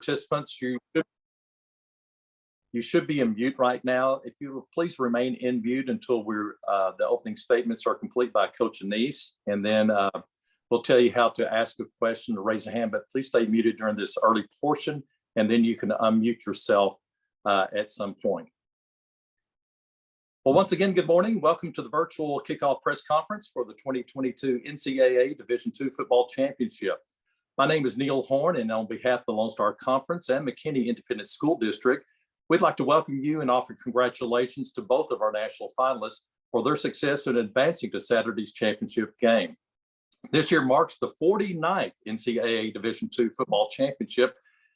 participants, you should be in mute right now. If you will please remain in mute until the opening statements are complete by Coach Annese, and then we'll tell you how to ask a question or raise a hand, but please stay muted during this early portion, and then you can unmute yourself at some point. Well, once again, good morning. Welcome to the virtual kickoff press conference for the 2022 NCAA Division II Football Championship. My name is Neil Horn, and on behalf of the Lone Star Conference and McKinney Independent School District, we'd like to welcome you and offer congratulations to both of our national finalists for their success in advancing to Saturday's championship game. This year marks the 49th NCAA Division II Football Championship,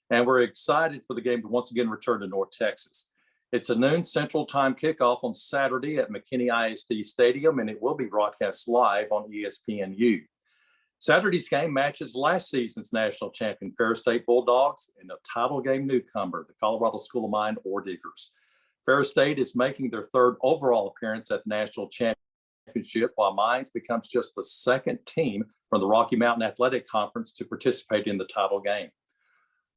and we're excited for the game to once again return to North Texas. It's a noon Central Time kickoff on Saturday at McKinney ISD Stadium, and it will be broadcast live on ESPNU. Saturday's game matches last season's national champion Ferris State Bulldogs and a title game newcomer, the Colorado School of Mine Ore Diggers. Ferris State is making their third overall appearance at the national championship, while Mines becomes just the second team from the Rocky Mountain Athletic Conference to participate in the title game.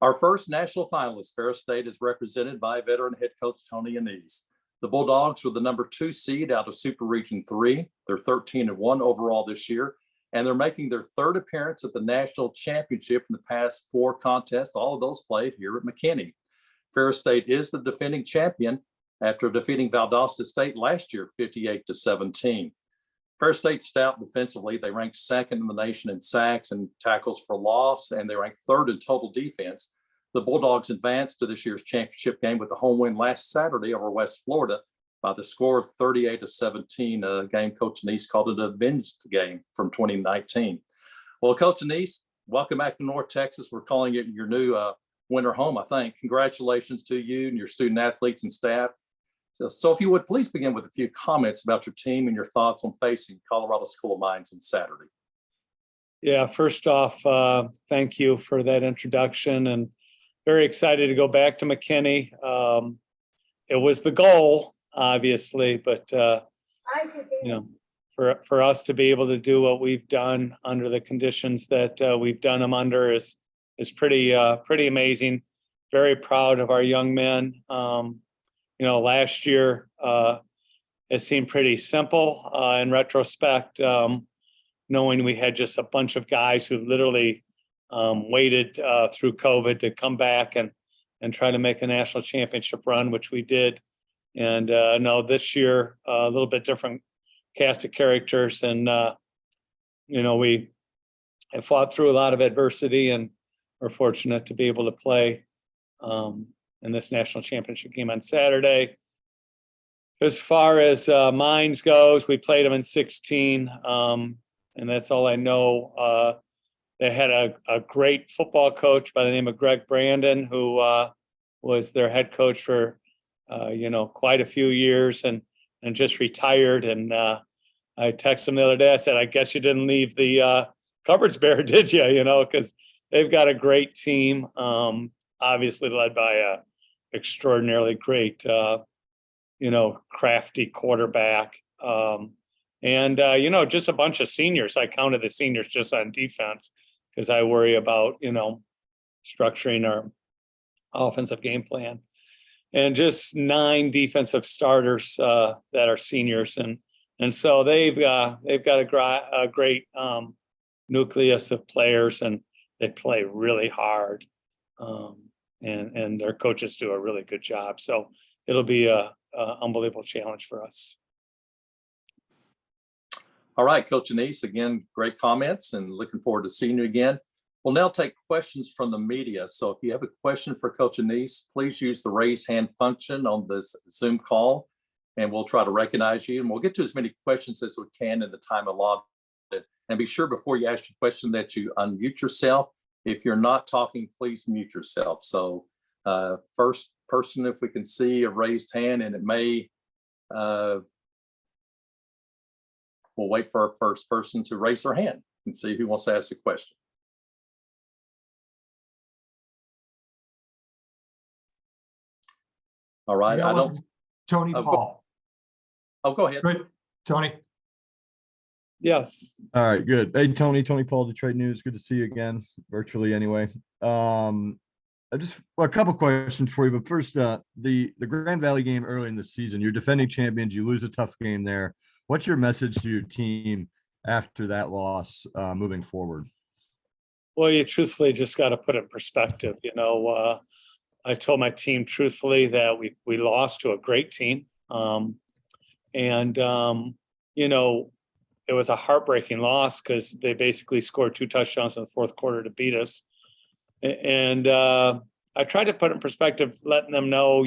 Our first national finalist, Ferris State, is represented by veteran head coach Tony Annese. The Bulldogs were the number 2 seed out of Super Region 3. They're 13-1 overall this year, and they're making their third appearance at the national championship in the past 4 contests, all of those played here at McKinney. Ferris State is the defending champion after defeating Valdosta State last year, 58-17. Ferris State stout defensively. They ranked second in the nation in sacks and tackles for loss, and they ranked third in total defense. The Bulldogs advanced to this year's championship game with a home win last Saturday over West Florida by the score of 38-17, a game Coach Annese called it a avenged game from 2019. Well, Coach Annese, welcome back to North Texas. We're calling it your new winter home, I think. Congratulations to you and your student athletes and staff. So if you would please begin with a few comments about your team and your thoughts on facing Colorado School of Mines on Saturday. Yeah, first off, thank you for that introduction, and very excited to go back to McKinney. It was the goal, obviously, but for us to be able to do what we've done under the conditions that we've done them under is pretty amazing. Very proud of our young men. Last year it seemed pretty simple in retrospect, knowing we had just a bunch of guys who literally waited through COVID to come back and try to make a national championship run, which we did. And no, this year, a little bit different cast of characters. And, we have fought through a lot of adversity and we're fortunate to be able to play in this national championship game on Saturday. As far as Mines goes, we played them in 16, and that's all I know. They had a great football coach by the name of Greg Brandon, who was their head coach for quite a few years and just retired. And I texted him the other day. I said, I guess you didn't leave the cupboards bare, did you? Because they've got a great team, obviously led by a extraordinarily great, crafty quarterback. And just a bunch of seniors. I counted the seniors just on defense because I worry about, structuring our offensive game plan. And just 9 defensive starters that are seniors. And so they've got a great nucleus of players, and they play really hard. And their coaches do a really good job. So it'll be a unbelievable challenge for us. All right, Coach Annese, again, great comments and looking forward to seeing you again. We'll now take questions from the media. So if you have a question for Coach Annese, please use the raise hand function on this Zoom call, and we'll try to recognize you. And we'll get to as many questions as we can in the time allotted. And be sure before you ask your question that you unmute yourself. If you're not talking, please mute yourself. So first person, if we can see a raised hand, and it may, we'll wait for our first person to raise their hand and see who wants to ask a question. All right, I don't. Tony Paul. Go ahead. Good, Tony. Yes. All right, good. Hey, Tony Paul, Detroit News. Good to see you again, virtually anyway. a couple questions for you, but first, the Grand Valley game early in the season, you're defending champions, you lose a tough game there. What's your message to your team after that loss, moving forward? Well, you truthfully just got to put it in perspective. I told my team truthfully that we lost to a great team. It was a heartbreaking loss because they basically scored 2 touchdowns in the fourth quarter to beat us. And I tried to put it in perspective, letting them know,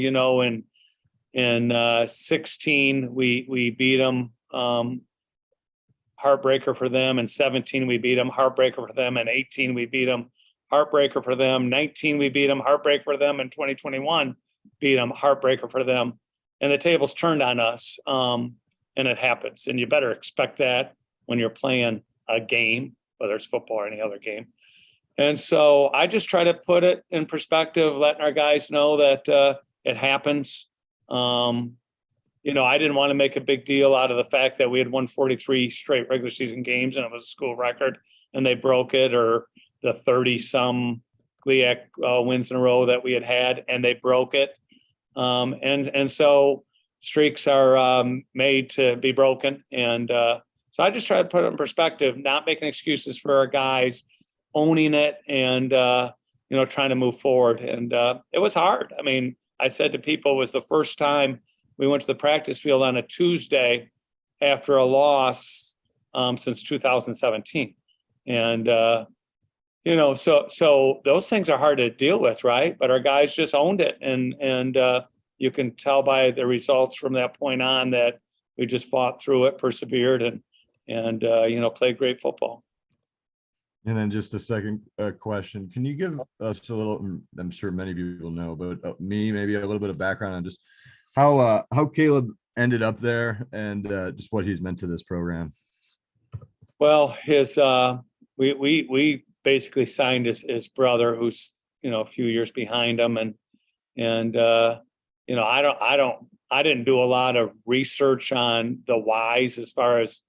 in 16 we beat them, heartbreaker for them. In 17 we beat them, heartbreaker for them. In 18 we beat them, heartbreaker for them. 19 we beat them, heartbreaker for them. In 2021 beat them, heartbreaker for them. And the tables turned on us, and it happens. And you better expect that when you're playing a game, whether it's football or any other game. And so I just try to put it in perspective, letting our guys know that it happens. I didn't want to make a big deal out of the fact that we had won 43 straight regular season games and it was a school record and they broke it, or the 30-some GLIAC wins in a row that we had and they broke it. And so streaks are made to be broken. And so I just try to put it in perspective, not making excuses for our guys, owning it and, trying to move forward. And it was hard. I mean, I said to people, it was the first time we went to the practice field on a Tuesday after a loss since 2017. And, so those things are hard to deal with, right? But our guys just owned it. And you can tell by the results from that point on that we just fought through it, persevered, and played great football. And then just a second question. Can you give us a little, I'm sure many people know, but maybe a little bit of background on just how Caleb ended up there and just what he's meant to this program? Well, we basically signed his brother, who's, a few years behind him. And I didn't do a lot of research on the whys as far as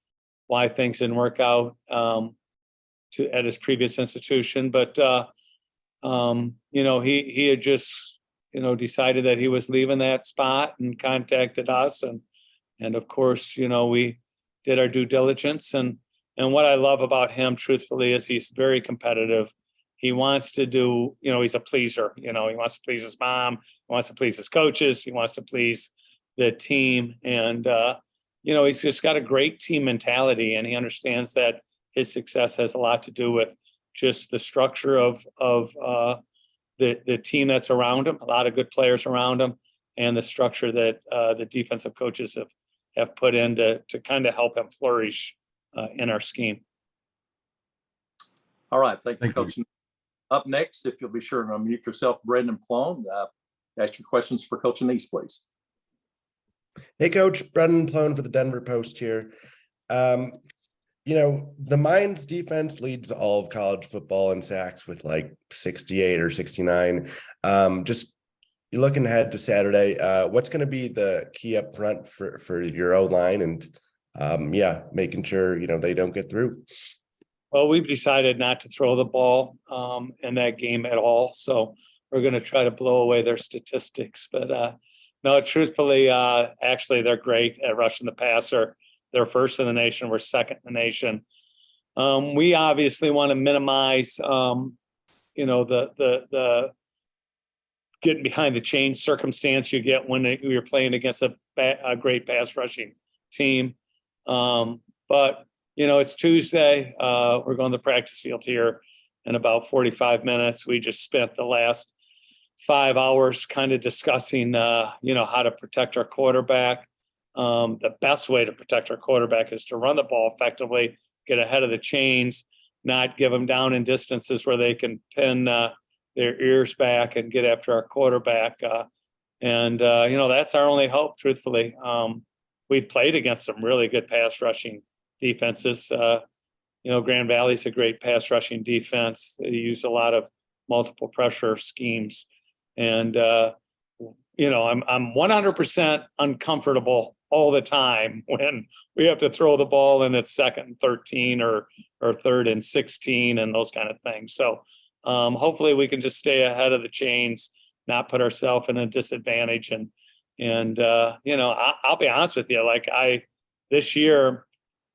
why things didn't work out at his previous institution, but he had just decided that he was leaving that spot and contacted us, and of course we did our due diligence, and what I love about him truthfully is he's very competitive. He wants to do, he's a pleaser. He wants to please his mom, he wants to please his coaches, he wants to please the team, and he's just got a great team mentality, and he understands that his success has a lot to do with just the structure of the team that's around him, a lot of good players around him, and the structure that the defensive coaches have put in to kind of help him flourish in our scheme. All right, thank you, Coach. Up next, if you'll be sure to unmute yourself, Brendan Plone, ask your questions for Coach Annese, please. Hey, Coach. Brendan Plone for the Denver Post here. The Mines defense leads all of college football in sacks with like 68 or 69. Just you're looking ahead to Saturday. What's going to be the key up front for your O-line and making sure, they don't get through? Well, we've decided not to throw the ball in that game at all. So we're going to try to blow away their statistics. But no, truthfully, actually, they're great at rushing the passer. They're first in the nation. We're second in the nation. We obviously want to minimize, the getting behind the chain circumstance you get when you're playing against a great pass rushing team. But it's Tuesday. We're going to the practice field here in about 45 minutes. We just spent the last 5 hours kind of discussing, how to protect our quarterback. The best way to protect our quarterback is to run the ball effectively, get ahead of the chains, not give them down in distances where they can pin their ears back and get after our quarterback. That's our only hope, truthfully. We've played against some really good pass rushing defenses. Grand Valley's a great pass rushing defense. They use a lot of multiple pressure schemes. And, I'm 100% uncomfortable all the time when we have to throw the ball and it's 2nd and 13 or 3rd and 16 and those kind of things. So hopefully we can just stay ahead of the chains, not put ourselves in a disadvantage. And I'll be honest with you, this year,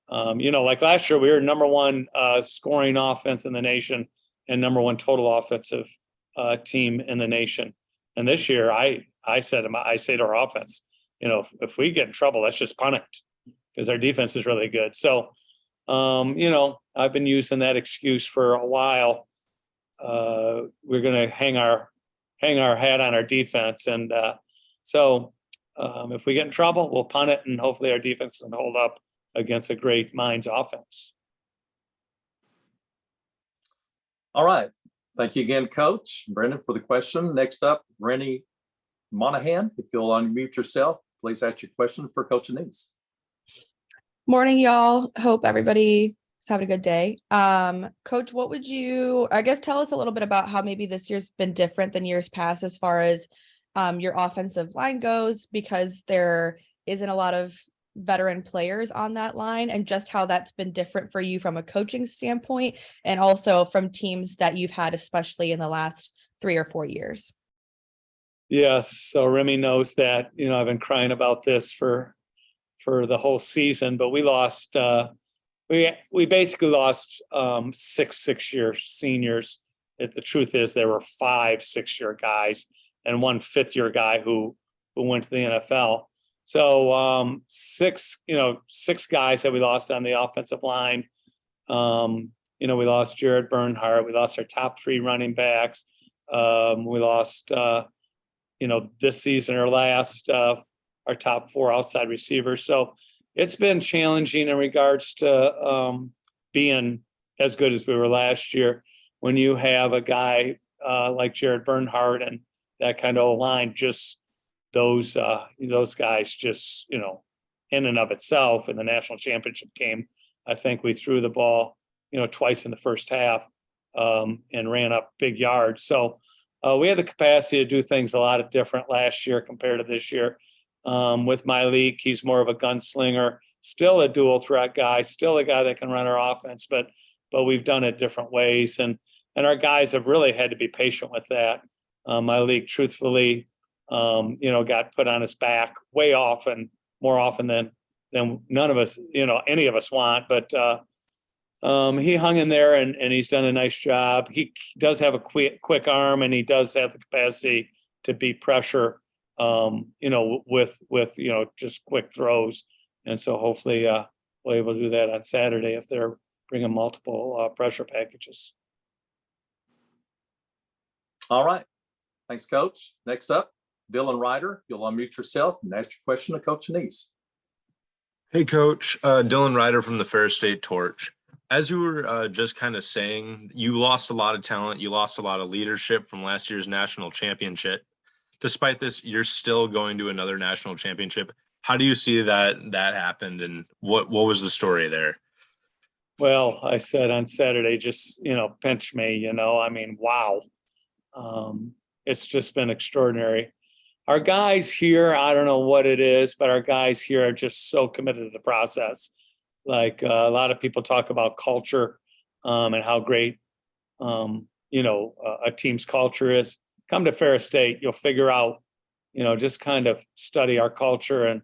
like last year, we were number one scoring offense in the nation and number one total offensive team in the nation. And this year, I say to our offense, if we get in trouble, let's just punt it, because our defense is really good. So, I've been using that excuse for a while. We're going to hang our hat on our defense, and if we get in trouble, we'll punt it, and hopefully our defense can hold up against a great Mines offense. All right. Thank you again, Coach Brendan, for the question. Next up, Rennie Monahan. If you'll unmute yourself, please ask your question for Coach Annese. Morning, y'all. Hope everybody is having a good day. Coach, what would you, tell us a little bit about how maybe this year's been different than years past as far as your offensive line goes, because there isn't a lot of veteran players on that line, and just how that's been different for you from a coaching standpoint, and also from teams that you've had, especially in the last 3 or 4 years. Yes. So Remy knows that, I've been crying about this for the whole season, but we lost, we basically lost 6 six-year seniors. The truth is there were 5 six-year guys and 1 fifth-year guy who went to the NFL. So 6 guys that we lost on the offensive line. We lost Jared Bernhardt. We lost our top 3 running backs. We lost, this season or last, our top 4 outside receivers. So it's been challenging in regards to being as good as we were last year. When you have a guy like Jared Bernhardt and that kind of line, just those guys just, in and of itself, in the national championship game, I think we threw the ball, twice in the first half and ran up big yards. So we had the capacity to do things a lot different last year compared to this year. With Malik, he's more of a gunslinger, still a dual threat guy, still a guy that can run our offense, but we've done it different ways. And our guys have really had to be patient with that. Malik, truthfully, got put on his back way often, more often than none of us, any of us want. But he hung in there and he's done a nice job. He does have a quick arm, and he does have the capacity to beat pressure, with just quick throws. And so hopefully we'll be able to do that on Saturday if they're bringing multiple pressure packages. All right. Thanks, Coach. Next up, Dylan Ryder. You'll unmute yourself and ask your question to Coach Annese. Hey, Coach. Dylan Ryder from the Ferris State Torch. As you were just kind of saying, you lost a lot of talent. You lost a lot of leadership from last year's national championship. Despite this, you're still going to another national championship. How do you see that happened, and what was the story there? Well, I said on Saturday, just, pinch me, wow. It's just been extraordinary. Our guys here, I don't know what it is, but our guys here are just so committed to the process. Like a lot of people talk about culture and how great, a team's culture is. Come to Ferris State, you'll figure out, just kind of study our culture,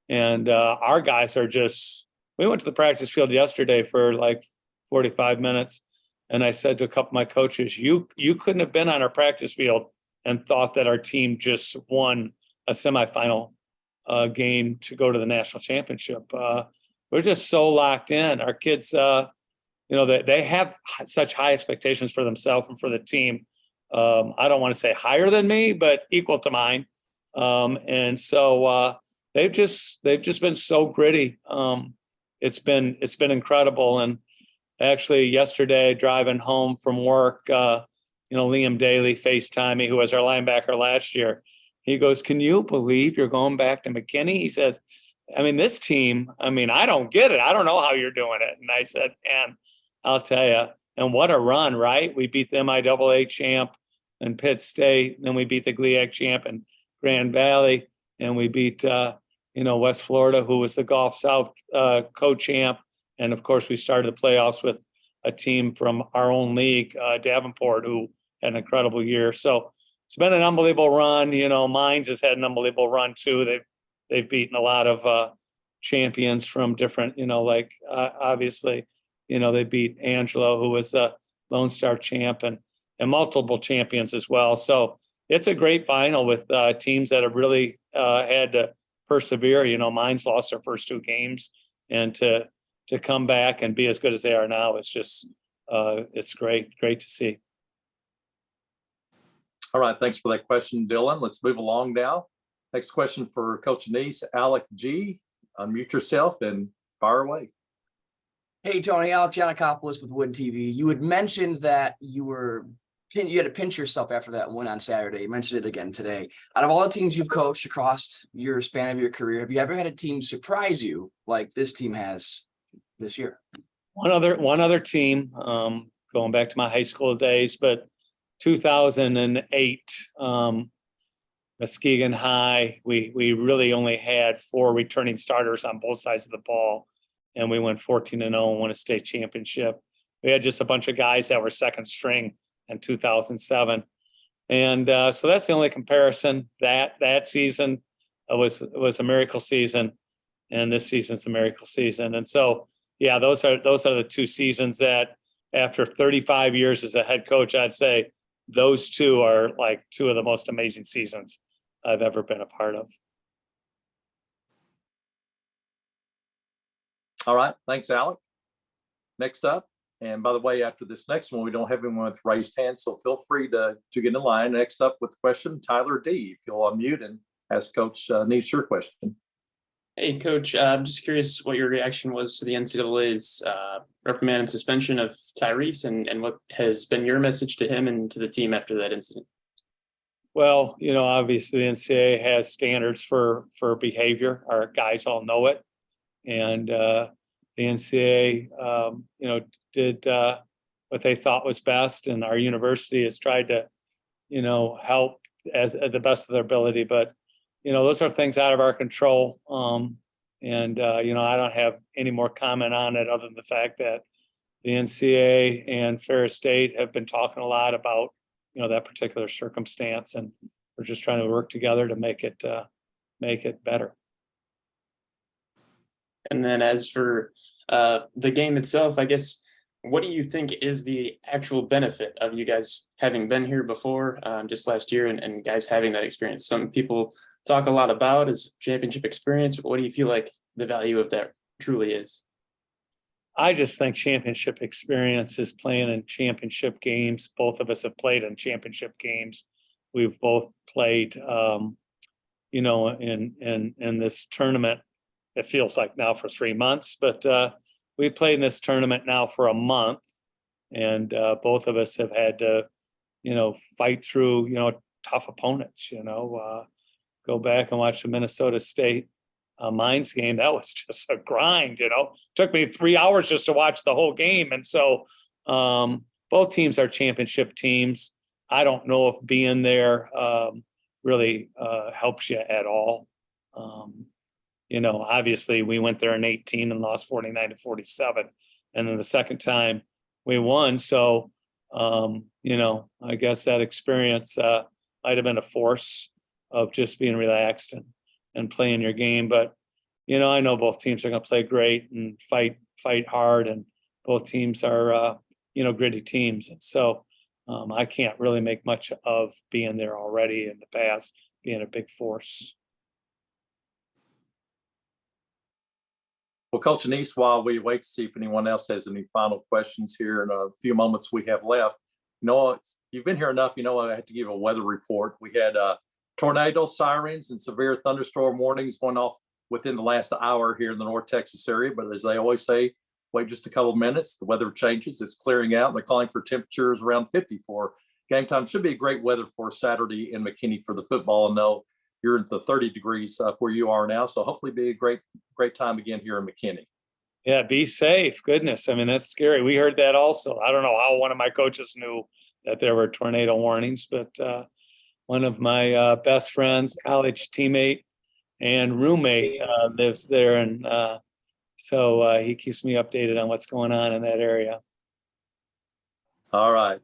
and our guys are just. We went to the practice field yesterday for like 45 minutes, and I said to a couple of my coaches, "You couldn't have been on our practice field and thought that our team just won a semifinal game to go to the national championship." We're just so locked in. Our kids, they have such high expectations for themselves and for the team. I don't want to say higher than me, but equal to mine. And so they've just been so gritty. It's been incredible. And actually yesterday, driving home from work, Liam Daly FaceTimed me, who was our linebacker last year. He goes, "Can you believe you're going back to McKinney?" He says, this team, I don't get it. I don't know how you're doing it. And I said, "Man, I'll tell you." And what a run, right? We beat the MIAA champ in Pitt State. Then we beat the GLIAC champ in Grand Valley. And we beat, West Florida, who was the Gulf South co-champ. And of course, we started the playoffs with a team from our own league, Davenport, who had an incredible year. So it's been an unbelievable run. You know, Mines has had an unbelievable run too. They've beaten a lot of champions from different, you know, like obviously, you know, they beat Angelo, who was a Lone Star champ, and multiple champions as well. So it's a great final with teams that have really had to persevere. You know, Mines lost their first 2 games, and to come back and be as good as they are now, it's just it's great to see. All right, thanks for that question, Dylan. Let's move along now. Next question for Coach Annese. Alec G, unmute yourself and fire away. Hey, Tony, Alec Giannakopoulos with Wood TV. You had mentioned that you had to pinch yourself after that win on Saturday. You mentioned it again today. Out of all the teams you've coached across your span of your career, have you ever had a team surprise you like this team has this year? One other team, going back to my high school days, but 2008, Muskegon High, we really only had 4 returning starters on both sides of the ball, and we went 14-0 and won a state championship. We had just a bunch of guys that were second string in 2007. And so that's the only comparison. That season was a miracle season, and this season's a miracle season. And so, yeah, those are the 2 seasons that, after 35 years as a head coach, I'd say those 2 are like 2 of the most amazing seasons I've ever been a part of. All right, thanks, Alec. Next up, and by the way, after this next one, we don't have anyone with raised hands, so feel free to get in line. Next up with the question, Tyler D, if you'll unmute and ask Coach Annese your question. Hey, Coach, I'm just curious what your reaction was to the NCAA's reprimand and suspension of Tyrese, and what has been your message to him and to the team after that incident? Well, you know, obviously the NCAA has standards for behavior. Our guys all know it. And the NCAA, you know, did what they thought was best. And our university has tried to, you know, help as at the best of their ability. But, you know, those are things out of our control. You know, I don't have any more comment on it other than the fact that the NCAA and Ferris State have been talking a lot about, you know, that particular circumstance, and we're just trying to work together to make it better. And then as for the game itself, I guess, what do you think is the actual benefit of you guys having been here before, just last year, and guys having that experience? Some people talk a lot about as championship experience, but what do you feel like the value of that truly is? I just think championship experience is playing in championship games. Both of us have played in championship games. We've both played, you know, in this tournament. It feels like now for 3 months, but we played in this tournament now for a month, and both of us have had to, you know, fight through, you know, tough opponents. You know, go back and watch the Minnesota State Mines game. That was just a grind. You know, it took me 3 hours just to watch the whole game, and so both teams are championship teams. I don't know if being there really helps you at all. You know, obviously we went there in 18 and lost 49-47. And then the second time we won. So, you know, I guess that experience might have been a force of just being relaxed and playing your game. But, you know, I know both teams are going to play great and fight hard. And both teams are, you know, gritty teams. And so I can't really make much of being there already in the past, being a big force. Well, Coach Annese, while we wait to see if anyone else has any final questions here in a few moments we have left, you know, you've been here enough, you know, I have to give a weather report. We had tornado sirens and severe thunderstorm warnings going off within the last hour here in the North Texas area. But as they always say, wait just a couple of minutes, the weather changes, it's clearing out. They're calling for temperatures around 50 for game time. Should be a great weather for Saturday in McKinney for the football. And no, you're in the 30 degrees up where you are now. So hopefully be a great time again here in McKinney. Yeah, be safe. Goodness. I mean, that's scary. We heard that also. I don't know how one of my coaches knew that there were tornado warnings, but one of my best friends, college teammate and roommate lives there. And so he keeps me updated on what's going on in that area. All right.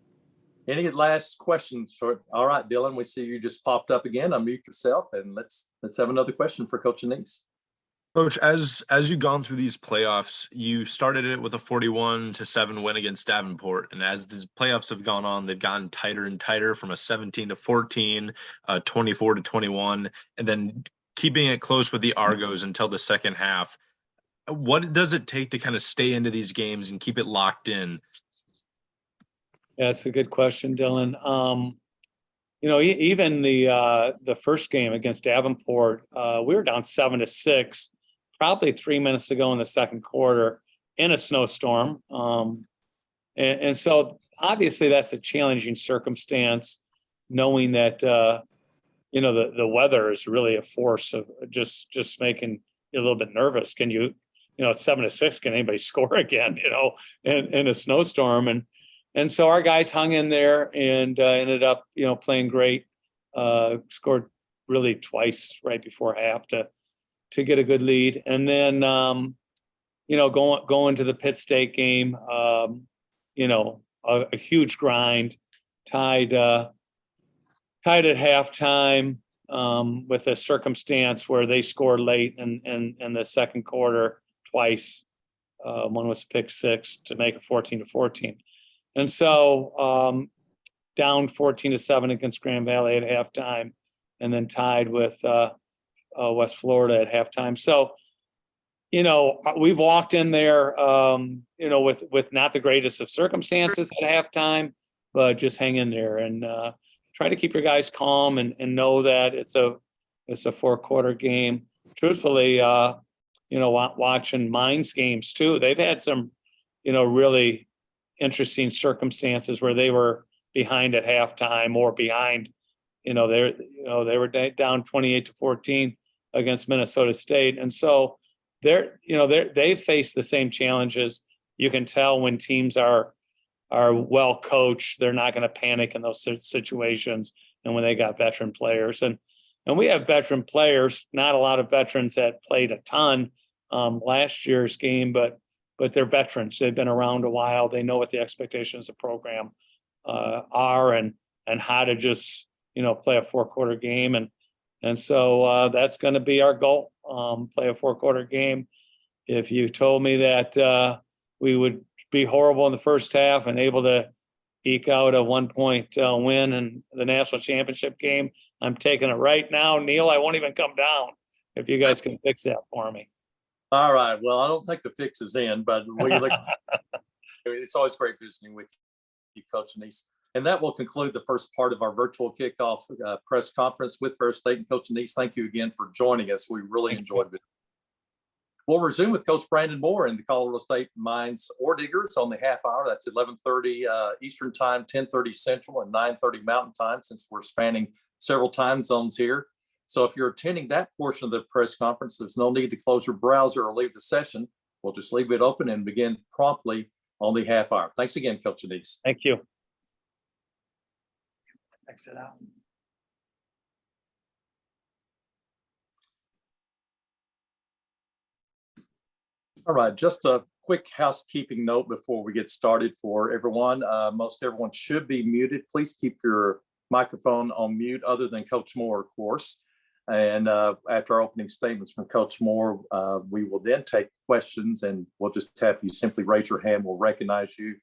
Any last questions for, all right, Dylan, we see you just popped up again. Unmute yourself and let's have another question for Coach Annese. Coach, as you've gone through these playoffs, you started it with a 41-7 win against Davenport. And as these playoffs have gone on, they've gotten tighter and tighter, from a 17-14, 24-21, and then keeping it close with the Argos until the second half. What does it take to kind of stay into these games and keep it locked in? Yeah, that's a good question, Dylan. Even the first game against Davenport, we were down 7-6, probably 3 minutes to go in the second quarter in a snowstorm. And so obviously that's a challenging circumstance, knowing that, the weather is really a force of just making you a little bit nervous. Can you, it's 7-6, can anybody score again, in a snowstorm? And so our guys hung in there and ended up, playing great. Scored really twice right before half to get a good lead. And then, going to the Pitt State game, a huge grind, tied at halftime with a circumstance where they scored late in the second quarter twice. One was a pick six to make it 14-14. And so down 14-7 against Grand Valley at halftime, and then tied with West Florida at halftime. So, we've walked in there, with not the greatest of circumstances at halftime, but just hang in there and try to keep your guys calm and know that it's a 4-quarter game. Truthfully, watching Mines games too, they've had some, really interesting circumstances where they were behind at halftime or behind, they were down 28-14 against Minnesota State. And so they face the same challenges. You can tell when teams are well coached, they're not going to panic in those situations. And when they got veteran players and we have veteran players, not a lot of veterans that played a ton last year's game, but they're veterans. They've been around a while. They know what the expectations of the program are and how to just, play a 4-quarter game. And so that's going to be our goal, play a 4-quarter game. If you told me that we would be horrible in the first half and able to eke out a 1-point win in the national championship game, I'm taking it right now. Neil, I won't even come down if you guys can fix that for me. All right. Well, I don't think the fix is in, but it's always great visiting with you, Coach Annese. And that will conclude the first part of our virtual kickoff press conference with Ferris State. And Coach Annese, thank you again for joining us. We really enjoyed it. We'll resume with Coach Brandon Moore in the Colorado State Mines Ore Diggers on the half hour. That's 11:30 Eastern Time, 10:30 Central, and 9:30 Mountain Time, since we're spanning several time zones here. So if you're attending that portion of the press conference, there's no need to close your browser or leave the session. We'll just leave it open and begin promptly on the half hour. Thanks again, Coach Annese. Thank you. Exit out. All right, just a quick housekeeping note before we get started for everyone. Most everyone should be muted. Please keep your microphone on mute, other than Coach Moore, of course. And after our opening statements from Coach Moore, we will then take questions, and we'll just have you simply raise your hand. We'll recognize you.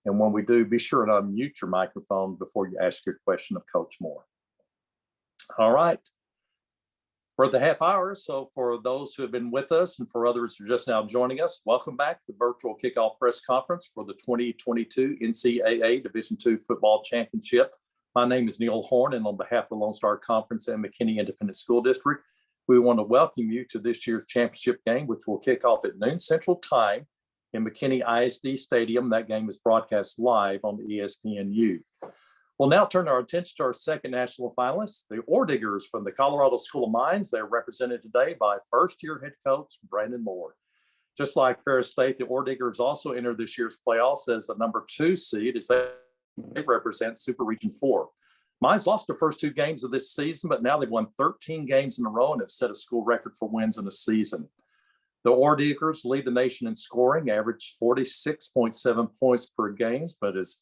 And when we do, be sure to unmute your microphone before you ask your question of Coach Moore. All right. For the half hour, so for those who have been with us and for others who are just now joining us, welcome back to the virtual kickoff press conference for the 2022 NCAA Division II Football Championship. My name is Neil Horn, and on behalf of the Lone Star Conference and McKinney Independent School District, we want to welcome you to this year's championship game, which will kick off at noon Central Time in McKinney ISD Stadium. That game is broadcast live on the ESPNU. We'll now turn our attention to our second national finalists, the Ore Diggers from the Colorado School of Mines. They're represented today by first-year head coach Brandon Moore. Just like Ferris State, the Ore Diggers also entered this year's playoffs as a number 2 seed, as they represent Super Region 4. Mines lost their first 2 games of this season, but now they've won 13 games in a row and have set a school record for wins in a season. The Ore Diggers lead the nation in scoring, average 46.7 points per game, but as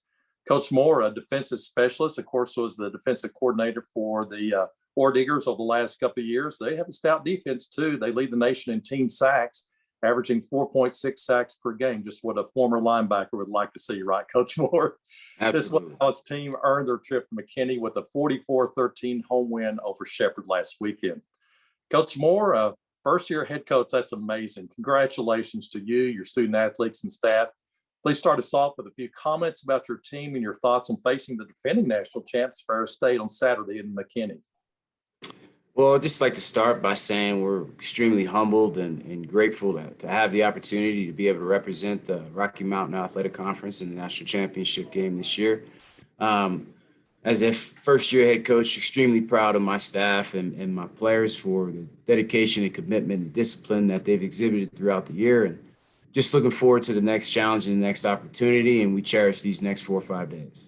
Coach Moore, a defensive specialist, of course, was the defensive coordinator for the Ore Diggers over the last couple of years. They have a stout defense too. They lead the nation in team sacks, averaging 4.6 sacks per game. Just what a former linebacker would like to see, right, Coach Moore? Absolutely. This was team earned their trip to McKinney with a 44-13 home win over Shepherd last weekend. Coach Moore, first-year head coach, that's amazing. Congratulations to you, your student athletes and staff. Please start us off with a few comments about your team and your thoughts on facing the defending national champs, Ferris State, on Saturday in McKinney. Well, I'd just like to start by saying we're extremely humbled and grateful to have the opportunity to be able to represent the Rocky Mountain Athletic Conference in the national championship game this year. As a first-year head coach, extremely proud of my staff and my players for the dedication and commitment and discipline that they've exhibited throughout the year. And just looking forward to the next challenge and the next opportunity, and we cherish these next 4 or 5 days.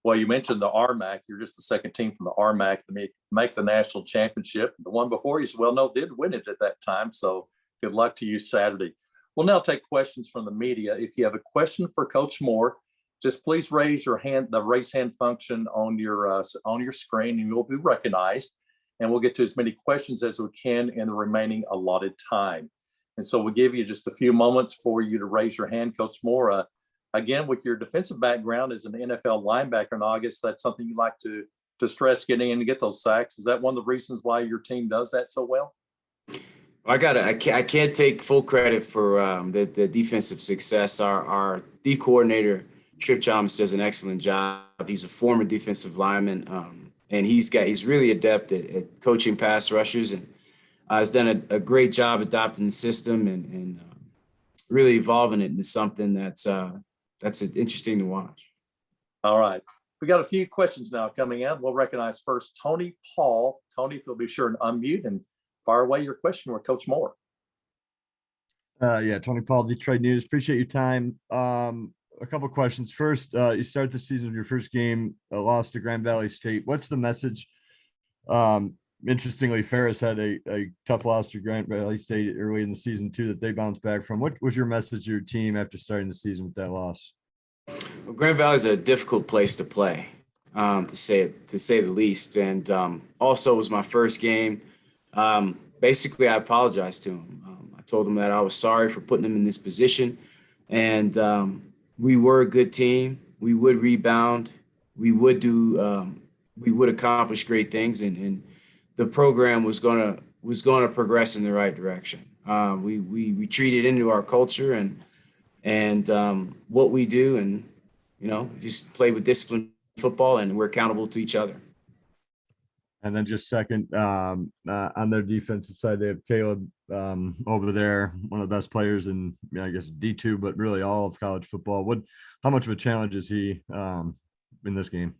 Well, you mentioned the RMAC. You're just the second team from the RMAC to make the national championship. The one before you, as well know, did win it at that time. So good luck to you Saturday. We'll now take questions from the media. If you have a question for Coach Moore, just please raise your hand, the raise hand function on your screen, and you'll be recognized. And we'll get to as many questions as we can in the remaining allotted time. And so we'll give you just a few moments for you to raise your hand, Coach Moore. Again, with your defensive background as an NFL linebacker in August, that's something you like to stress, getting in to get those sacks. Is that one of the reasons why your team does that so well? I can't take full credit for the defensive success. Our D coordinator, Trip Chalmers, does an excellent job. He's a former defensive lineman, and he's really adept at coaching pass rushers, and has done a great job adopting the system and really evolving it into something that's interesting to watch. All right. We got a few questions now coming in. We'll recognize first Tony Paul. Tony, if you'll be sure and unmute and fire away your question with Coach Moore. Yeah, Tony Paul, Detroit News. Appreciate your time. A couple of questions. First, you start the season with your first game, a loss to Grand Valley State. What's the message? Interestingly, Ferris had a tough loss to Grand Valley State early in the season too that they bounced back from. What was your message to your team after starting the season with that loss? Well, Grand Valley is a difficult place to play, to say the least. And also, it was my first game. Basically, I apologized to him. I told him that I was sorry for putting him in this position, and we were a good team. We would rebound. We would accomplish great things, and the program was gonna progress in the right direction. We retreated into our culture and what we do, and just play with disciplined football, and we're accountable to each other. And then just second, on their defensive side, they have Caleb over there, one of the best players in, I guess, D2, but really all of college football. How much of a challenge is he in this game?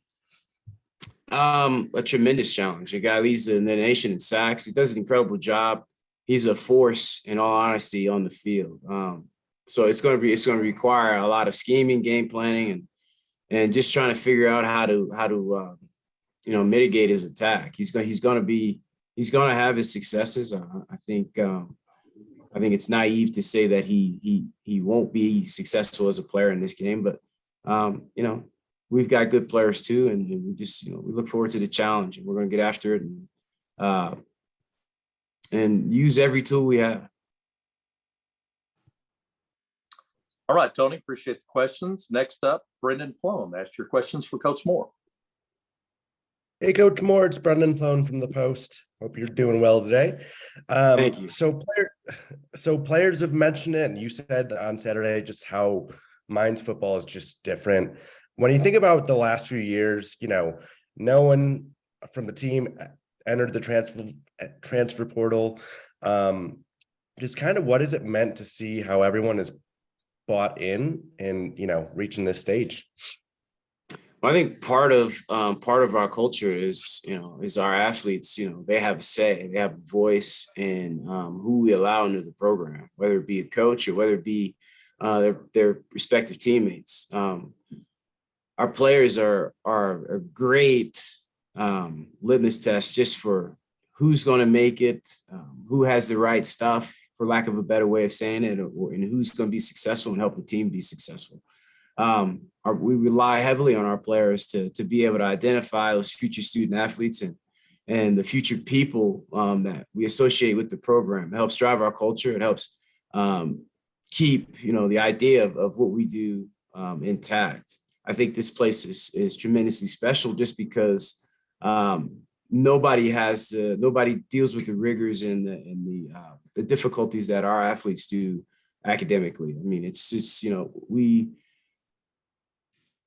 A tremendous challenge. A guy leads the nation in sacks. He does an incredible job. He's a force, in all honesty, on the field. So it's going to require a lot of scheming, game planning, and just trying to figure out how to mitigate his attack. He's going to have his successes. I think it's naive to say that he won't be successful as a player in this game, but we've got good players too, and we just we look forward to the challenge, and we're going to get after it and use every tool we have. All right, Tony, appreciate the questions. Next up, Brendan Plone. Ask your questions for Coach Moore. Hey, Coach Moore, it's Brendan Plone from the Post. Hope you're doing well today. Thank you. So players have mentioned it, and you said on Saturday just how Mines football is just different. When you think about the last few years, no one from the team entered the transfer portal. Just kind of what has it meant to see how everyone is bought in and reaching this stage? Well, I think part of our culture is our athletes. They have a say, they have a voice in who we allow into the program, whether it be a coach or whether it be their respective teammates. Our players are a great litmus test just for who's going to make it, who has the right stuff, for lack of a better way of saying it, and who's going to be successful and help the team be successful. we rely heavily on our players to be able to identify those future student athletes and the future people that we associate with the program. It helps drive our culture. It helps keep, the idea of what we do intact. I think this place is tremendously special just because nobody deals with the rigors and the difficulties that our athletes do academically. I mean, it's just,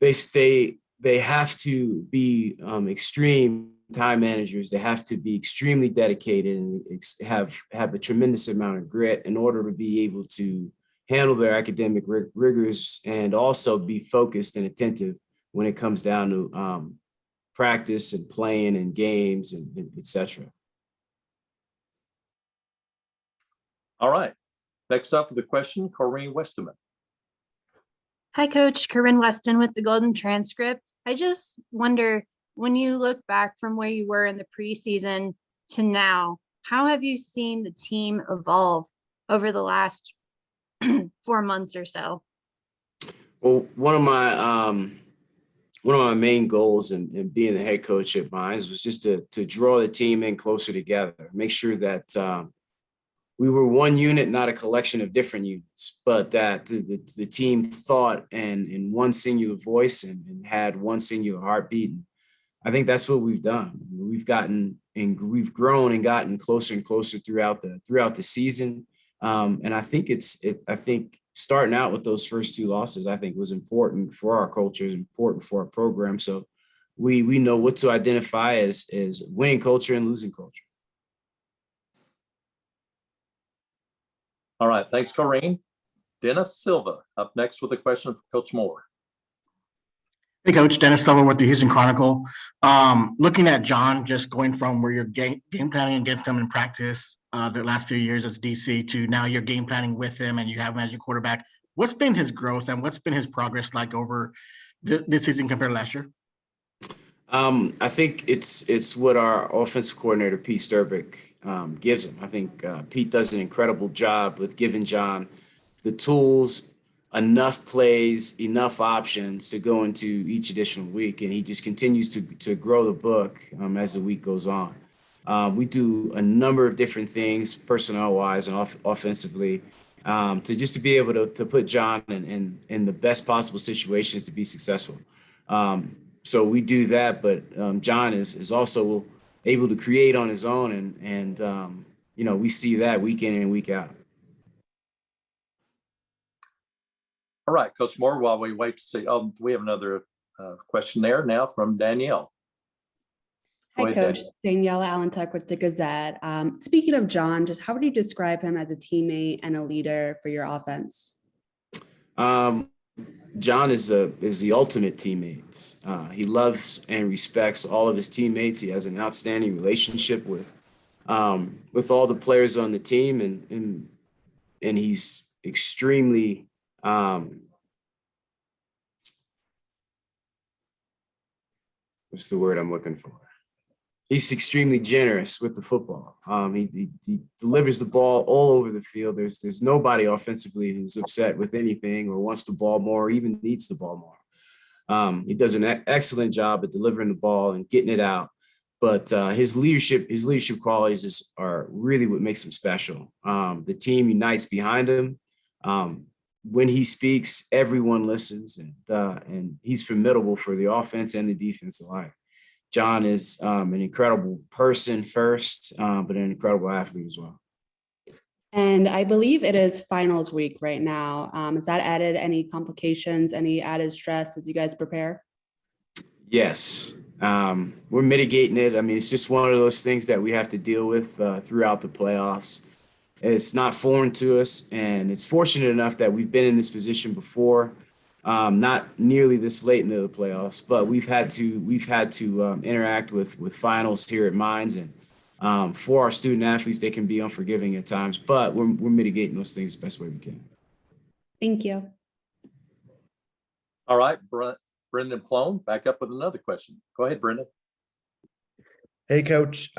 they have to be extreme time managers. They have to be extremely dedicated and have a tremendous amount of grit in order to be able to handle their academic rigors and also be focused and attentive when it comes down to practice and playing and games and et cetera. All right. Next up with a question, Corrine Westerman. Hi, Coach. Corinne Weston with the Golden Transcript. I just wonder, when you look back from where you were in the preseason to now, how have you seen the team evolve over the last 4 months or so? Well, one of my main goals in being the head coach at Mines was just to draw the team in closer together, make sure that we were one unit, not a collection of different units, but that the team thought in one singular voice and had one singular heartbeat. And I think that's what we've done. We've grown and gotten closer and closer throughout the season. And I think I think starting out with those first 2 losses, I think was important for our culture, is important for our program. So we know what to identify as winning culture and losing culture. All right. Thanks, Corrine. Dennis Silva up next with a question for Coach Moore. Hey, Coach. Dennis Silva with the Houston Chronicle. Looking at John, just going from where you're game planning against him in practice the last few years as DC to now you're game planning with him and you have him as your quarterback. What's been his growth and what's been his progress like over this season compared to last year? I think it's what our offensive coordinator, Pete Sturbick, gives him. I think Pete does an incredible job with giving John the tools, enough plays, enough options to go into each additional week. And he just continues to grow the book as the week goes on. We do a number of different things personnel-wise and offensively to be able to put John in the best possible situations to be successful. So we do that, but John is also able to create on his own, and we see that week in and week out. All right, Coach Moore, while we wait to see, we have another question there now from Danielle. Hi, Coach. Danielle Allentuck with the Gazette. Speaking of John, just how would you describe him as a teammate and a leader for your offense? John is the ultimate teammate. He loves and respects all of his teammates. He has an outstanding relationship with all the players on the team, and he's extremely what's the word I'm looking for? He's extremely generous with the football. He delivers the ball all over the field. There's nobody offensively who's upset with anything or wants the ball more or even needs the ball more. He does an excellent job at delivering the ball and getting it out. But his leadership qualities are really what makes him special. The team unites behind him. When he speaks, everyone listens, and he's formidable for the offense and the defense alike. John is an incredible person first, but an incredible athlete as well. And I believe it is finals week right now. Has that added any complications, any added stress as you guys prepare? Yes, we're mitigating it. I mean, it's just one of those things that we have to deal with throughout the playoffs. It's not foreign to us, and it's fortunate enough that we've been in this position before. Not nearly this late into the playoffs, but we've had to interact with finals here at Mines, and for our student athletes, they can be unforgiving at times, but we're mitigating those things the best way we can. Thank you. All right, Brendan Plone, back up with another question. Go ahead, Brendan. Hey, Coach.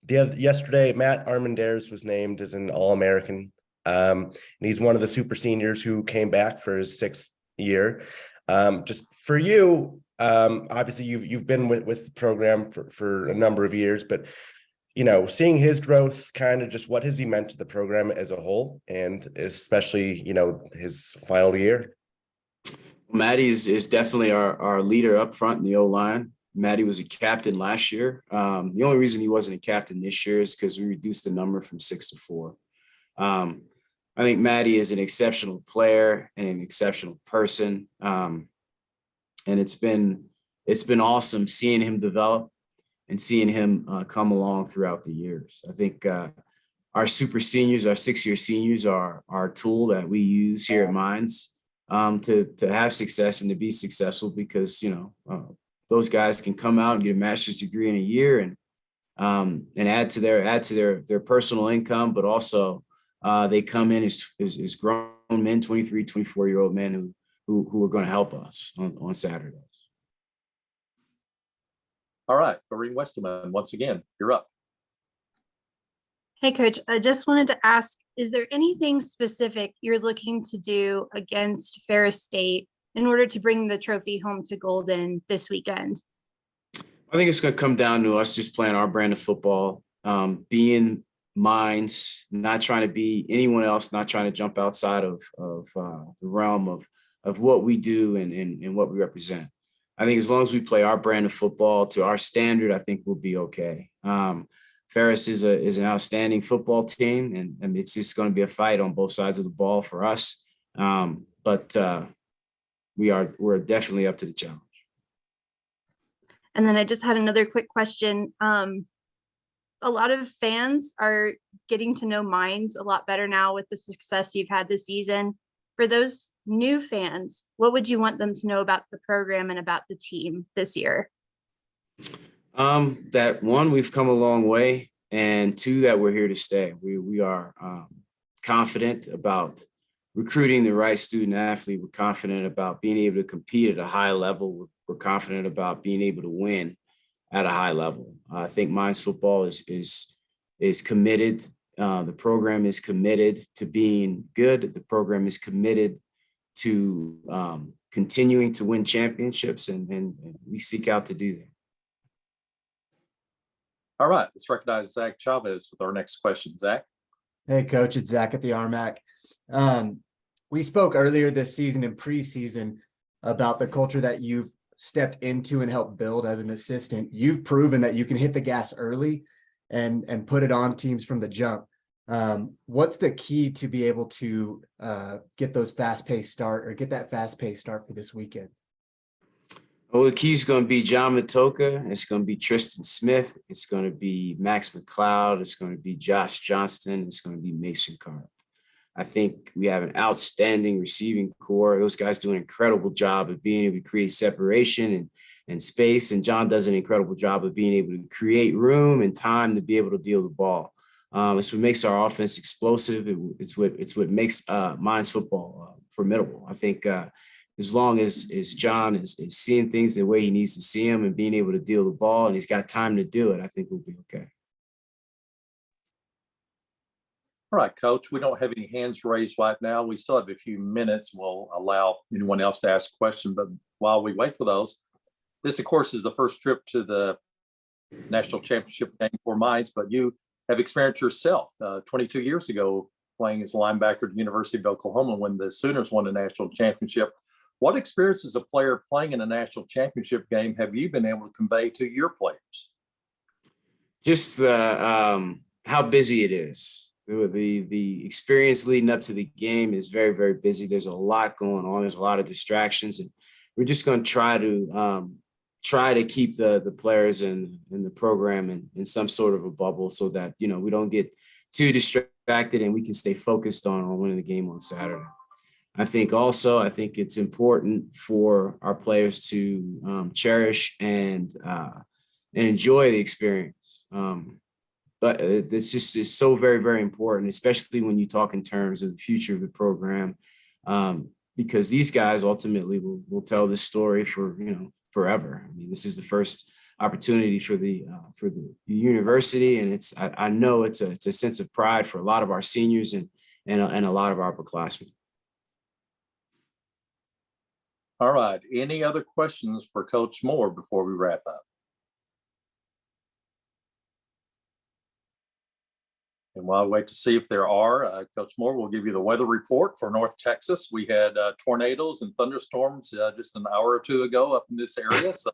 Yesterday, Matt Armendariz was named as an All-American. And he's one of the super seniors who came back for his 6th year. Just for you, obviously you've been with the program for a number of years, but seeing his growth, kind of just what has he meant to the program as a whole, and especially, his final year? Maddie is definitely our leader up front in the O-line. Maddie was a captain last year. The only reason he wasn't a captain this year is because we reduced the number from 6 to 4. I think Maddie is an exceptional player and an exceptional person. And it's been awesome seeing him develop and seeing him come along throughout the years. I think our super seniors, our 6-year seniors are our tool that we use here at Mines to have success and to be successful, because, those guys can come out and get a master's degree in a year and add to their personal income, but also they come in as grown men, 23, 24-year-old men who are going to help us on Saturdays. All right, Doreen Westerman, once again, you're up. Hey, Coach, I just wanted to ask, is there anything specific you're looking to do against Ferris State in order to bring the trophy home to Golden this weekend? I think it's going to come down to us just playing our brand of football, being Mines, not trying to be anyone else, not trying to jump outside of the realm of what we do and what we represent. I think as long as we play our brand of football to our standard, I think we'll be okay. Ferris is an outstanding football team, and it's just going to be a fight on both sides of the ball for us. But we're definitely up to the challenge. And then I just had another quick question. A lot of fans are getting to know Mines a lot better now with the success you've had this season. For those new fans, what would you want them to know about the program and about the team this year? That one, we've come a long way, and two, that we're here to stay. We are confident about recruiting the right student athlete. We're confident about being able to compete at a high level. We're confident about being able to win at a high level. I think Mines football is committed. The program is committed to being good. The program is committed to continuing to win championships, and we seek out to do that. All right, let's recognize Zach Chavez with our next question. Zach. Hey, Coach, it's Zach at the RMAC. We spoke earlier this season in preseason about the culture that you've stepped into and helped build as an assistant. You've proven that you can hit the gas early and put it on teams from the jump. What's the key to be able to get that fast-paced start for this weekend? Well, the key is going to be John Matoka. It's going to be Tristan Smith. It's going to be Max McLeod. It's going to be Josh Johnston. It's going to be Mason Carp. I think we have an outstanding receiving core. Those guys do an incredible job of being able to create separation and space. And John does an incredible job of being able to create room and time to be able to deal the ball. It's what makes our offense explosive. It's what makes Mines football formidable. I think as long as John is seeing things the way he needs to see them and being able to deal the ball, and he's got time to do it, I think we'll be okay. All right, Coach, we don't have any hands raised right now. We still have a few minutes. We'll allow anyone else to ask a question, but while we wait for those, this, of course, is the first trip to the national championship game for Mines, but you have experienced yourself 22 years ago playing as a linebacker at the University of Oklahoma when the Sooners won the national championship. What experience as a player playing in a national championship game have you been able to convey to your players? Just how busy it is. The experience leading up to the game is very, very busy. There's a lot going on. There's a lot of distractions, and we're just going to try to keep the players in the program in some sort of a bubble so that, we don't get too distracted and we can stay focused on winning the game on Saturday. I think it's important for our players to cherish and enjoy the experience. But it's so very, very important, especially when you talk in terms of the future of the program, because these guys ultimately will tell this story for forever. I mean, this is the first opportunity for the university, and I know it's a sense of pride for a lot of our seniors and a lot of our upperclassmen. All right. Any other questions for Coach Moore before we wrap up? And while I wait to see if there are, Coach Moore will give you the weather report for North Texas. We had tornadoes and thunderstorms just an hour or two ago up in this area. So,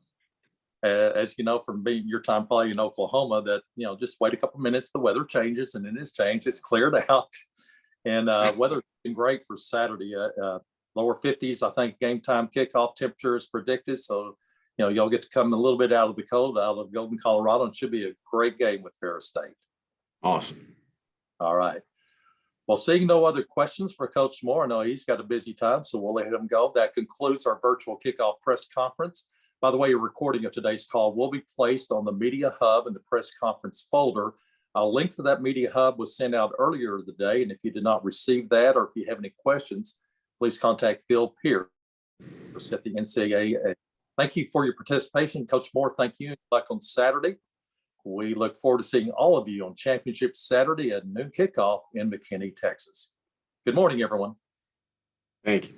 as you know, from being your time probably in Oklahoma, that, you know, just wait a couple minutes, the weather changes, and it is changed. It's cleared out. And weather's been great for Saturday. Lower 50s, I think game time kickoff temperature is predicted. So, you know, y'all get to come a little bit out of the cold, out of Golden, Colorado, and should be a great game with Ferris State. Awesome. All right. Well, seeing no other questions for Coach Moore, I know he's got a busy time, so we'll let him go. That concludes our virtual kickoff press conference. By the way, a recording of today's call will be placed on the Media Hub in the press conference folder. A link to that Media Hub was sent out earlier today, and if you did not receive that or if you have any questions, please contact Phil Pierce at the NCAA. Thank you for your participation. Coach Moore, thank you. Good luck on Saturday. We look forward to seeing all of you on Championship Saturday at noon kickoff in McKinney, Texas. Good morning, everyone. Thank you.